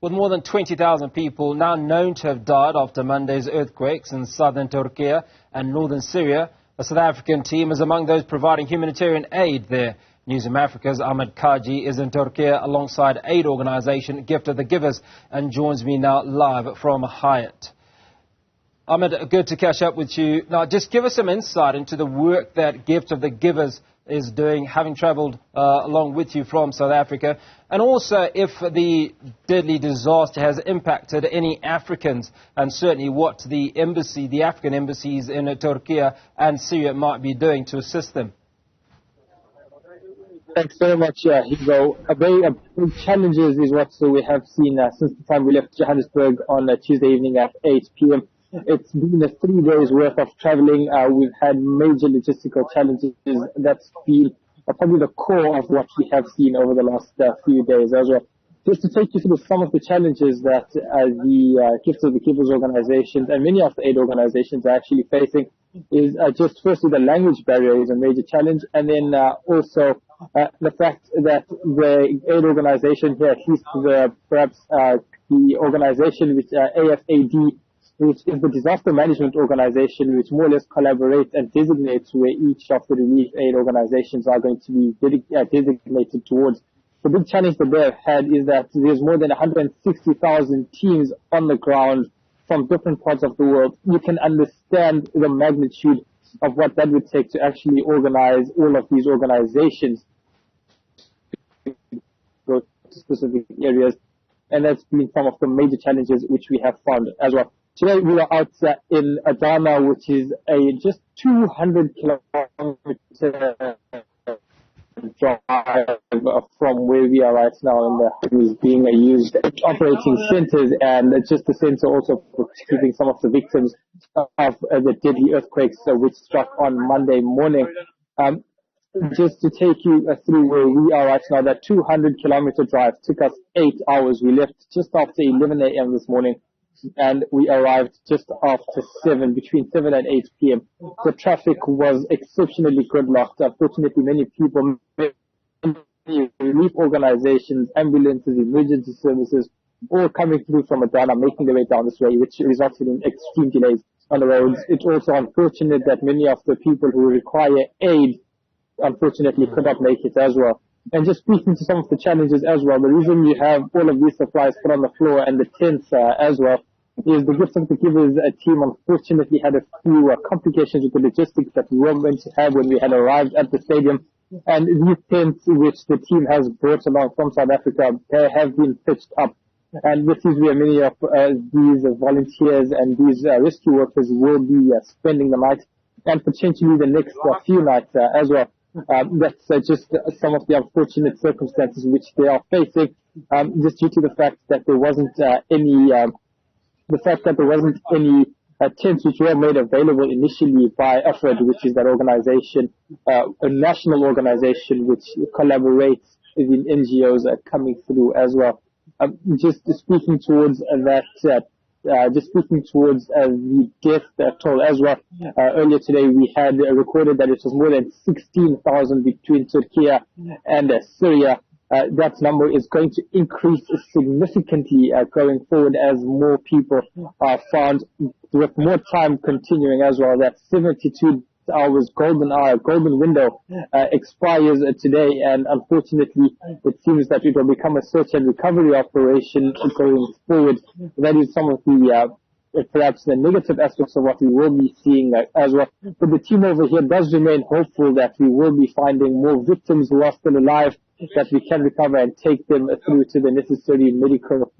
With more than 20,000 people now known to have died after Monday's earthquakes in southern Turkey and northern Syria, a South African team is among those providing humanitarian aid there. Newzroom Afrika's Ahmed Kajee is in Turkey alongside aid organisation Gift of the Givers and joins me now live from Hyatt. Ahmed, good to catch up with you. Now, just give us some insight into the work that Gift of the Givers is doing, having travelled along with you from South Africa, and also if the deadly disaster has impacted any Africans, and certainly what the African embassies in Turkey and Syria might be doing to assist them. Thanks very much, Hugo. A very big challenges is what we have seen since the time we left Johannesburg on Tuesday evening at 8 p.m. It's been 3 days worth of traveling. We've had major logistical challenges. That's been probably the core of what we have seen over the last few days as well. Just to take you through some of the challenges that the Gift of the Givers organizations and many of the aid organizations are actually facing is just firstly the language barrier is a major challenge, and then also the fact that the aid organization here, at least perhaps the organization which AFAD, which is the disaster management organization, which more or less collaborates and designates where each of the relief aid organizations are going to be designated towards. The big challenge that they've had is that there's more than 160,000 teams on the ground from different parts of the world. You can understand the magnitude of what that would take to actually organize all of these organizations to go to specific areas. And that's been some of the major challenges which we have found as well. Today we are out in Adana, which is a just 200 kilometer drive from where we are right now, and is being used operating centers and just the center also for keeping some of the victims of the deadly earthquakes which struck on Monday morning. Just to take you through where we are right now, that 200 kilometer drive took us 8 hours. We left just after 11 a.m. this morning, and we arrived just after between 7 and 8 p.m. The traffic was exceptionally gridlocked. Unfortunately, many people, relief organizations, ambulances, emergency services, all coming through from Adana, making their way down this way, which resulted in extreme delays on the roads. It's also unfortunate that many of the people who require aid, unfortunately, could not make it as well. And just speaking to some of the challenges as well, the reason you have all of these supplies put on the floor and the tents as well is the Gift of the Givers team unfortunately had a few complications with the logistics that we were meant to have when we had arrived at the stadium. And these tents which the team has brought along from South Africa, they have been pitched up. And this is where many of these volunteers and these rescue workers will be spending the night and potentially the next few nights as well. That's just some of the unfortunate circumstances which they are facing, just due to the fact that there wasn't any tents which were made available initially by AFRED, which is that organization, a national organization which collaborates with NGOs coming through as well. Just speaking towards that. Just speaking towards the death toll as well. Earlier today we had recorded that it was more than 16,000 between Turkey and Syria. That number is going to increase significantly going forward as more people are found, with more time continuing as well. That 72 hours golden window expires today, and unfortunately it seems that it will become a search and recovery operation going forward. That is some of the perhaps the negative aspects of what we will be seeing as well. But the team over here does remain hopeful that we will be finding more victims who are still alive, that we can recover and take them through to the necessary medical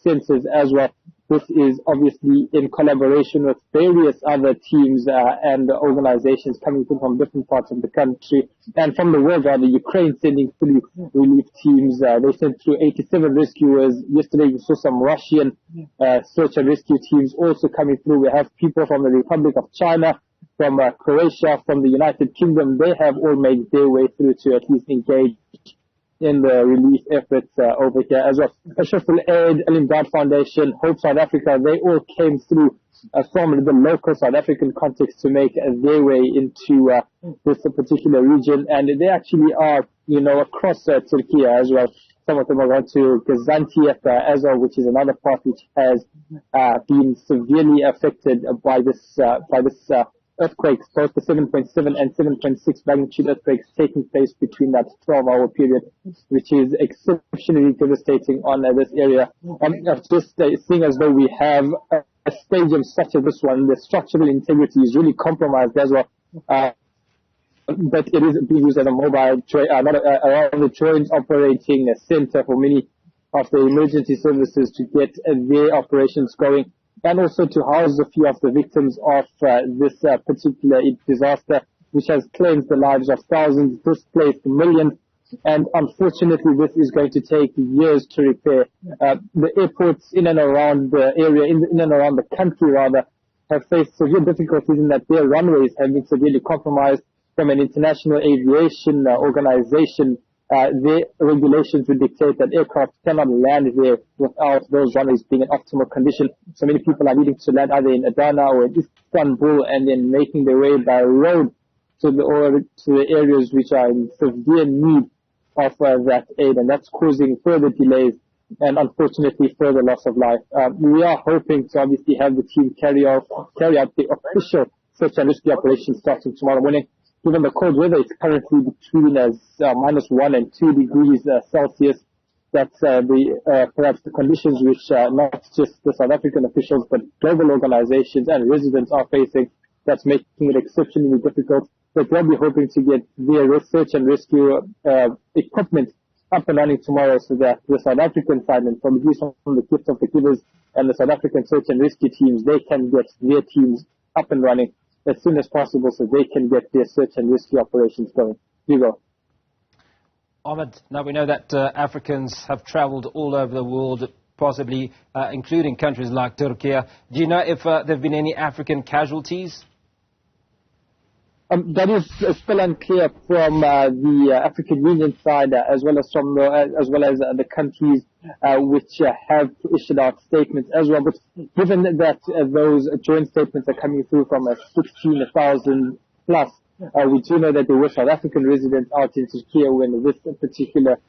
centers as well. This is obviously in collaboration with various other teams and organizations coming through from different parts of the country and from the world. Rather, Ukraine sending through relief teams. They sent through 87 rescuers. Yesterday we saw some Russian search and rescue teams also coming through. We have people from the Republic of China, from Croatia, from the United Kingdom. They have all made their way through to at least engage in the relief efforts over here as well. Ashrafull Aid, Al-Imdad Foundation, Hope South Africa, they all came through from the local South African context to make their way into this particular region. And they actually are, across Turkey as well. Some of them are going to Gaziantep as well, which is another part which has been severely affected by this earthquakes, both the 7.7 and 7.6 magnitude earthquakes taking place between that 12-hour period, which is exceptionally devastating on this area. Just seeing as though we have a stadium such as this one, the structural integrity is really compromised as well. But it is being used as a mobile, a joint operating center for many of the emergency services to get their operations going, and also to house a few of the victims of this particular disaster, which has claimed the lives of thousands, displaced millions, and unfortunately this is going to take years to repair. The airports in and around the area, in and around the country rather, have faced severe difficulties in that their runways have been severely compromised. From an international aviation organization, their regulations would dictate that aircraft cannot land there without those runways being in optimal condition. So many people are needing to land either in Adana or in Istanbul and then making their way by road to the areas which are in severe need of that aid, and that's causing further delays and unfortunately further loss of life. We are hoping to obviously have the team carry out the official search and rescue operation starting tomorrow morning. Given the cold weather, it's currently between -1 and 2 degrees Celsius. That's perhaps the conditions which not just the South African officials but global organizations and residents are facing. That's making it exceptionally difficult. But they'll be hoping to get their search and rescue equipment up and running tomorrow, so that the South African side, and from the gift of the givers and the South African search and rescue teams, they can get their teams up and running as soon as possible so they can get their search and rescue operations going. Hugo. Ahmed, now we know that Africans have traveled all over the world, possibly including countries like Türkiye. Do you know if there have been any African casualties? That is still unclear from the African Union side, as well as from the countries which have issued out statements as well. But given that those joint statements are coming through from 16,000 plus, we do know that there were South African residents out in Turkey when this particular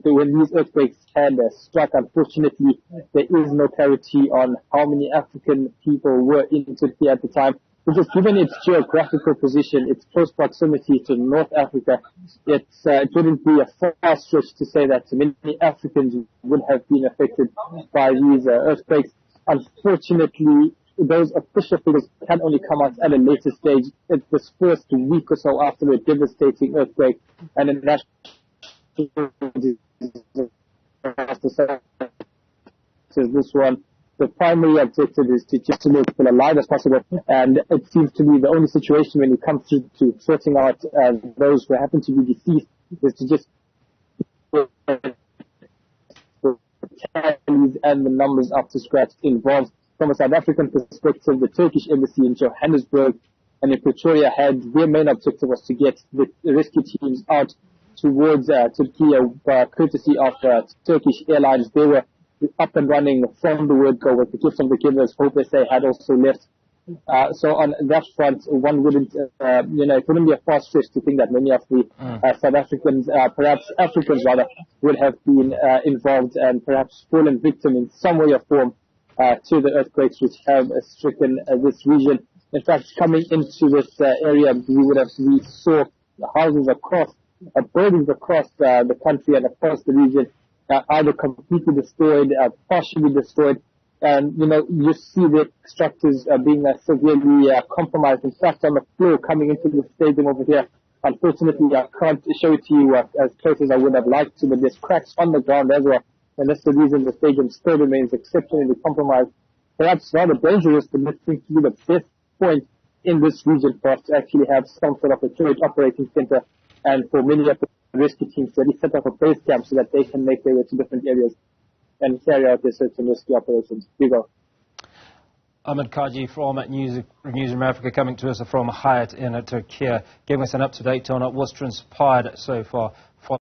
when these earthquakes had struck. Unfortunately, there is no clarity on how many African people were in Turkey at the time. Because given its geographical position, its close proximity to North Africa, it wouldn't be a far stretch to say that many Africans would have been affected by these earthquakes. Unfortunately, those official figures can only come out at a later stage. It's this first week or so after a devastating earthquake, and a national disaster this one. The primary objective is to just to make people alive as possible, and it seems to be the only situation when it comes to sorting out those who happen to be deceased is to just the tallies and the numbers up to scratch involved. From a South African perspective, the Turkish embassy in Johannesburg and in Pretoria had their main objective was to get the rescue teams out towards Turkey, courtesy of Turkish Airlines. They were up and running from the word go, with the gift of the givers, hope they say, had also left. So on that front, one wouldn't, it wouldn't be a far stretch to think that many of the South Africans, perhaps Africans rather, would have been involved and perhaps fallen victim in some way or form to the earthquakes which have stricken this region. In fact, coming into this area, we saw houses across, buildings across the country and across the region, either completely destroyed, partially destroyed, and you see the structures being severely compromised. In fact, on the floor coming into the stadium over here, unfortunately, I can't show it to you as close as I would have liked to, but there's cracks on the ground as well, and that's the reason the stadium still remains exceptionally compromised. Perhaps rather dangerous, but this seems to be the best point in this region for us to actually have some sort of a joint operating center, and for many of the rescue teams to set up a base camp so that they can make their way to different areas and carry out their search and rescue operations. Hugo. Ahmed Kajee from Newzroom Afrika, coming to us from Hayat in Turkey, giving us an up-to-date on what's transpired so far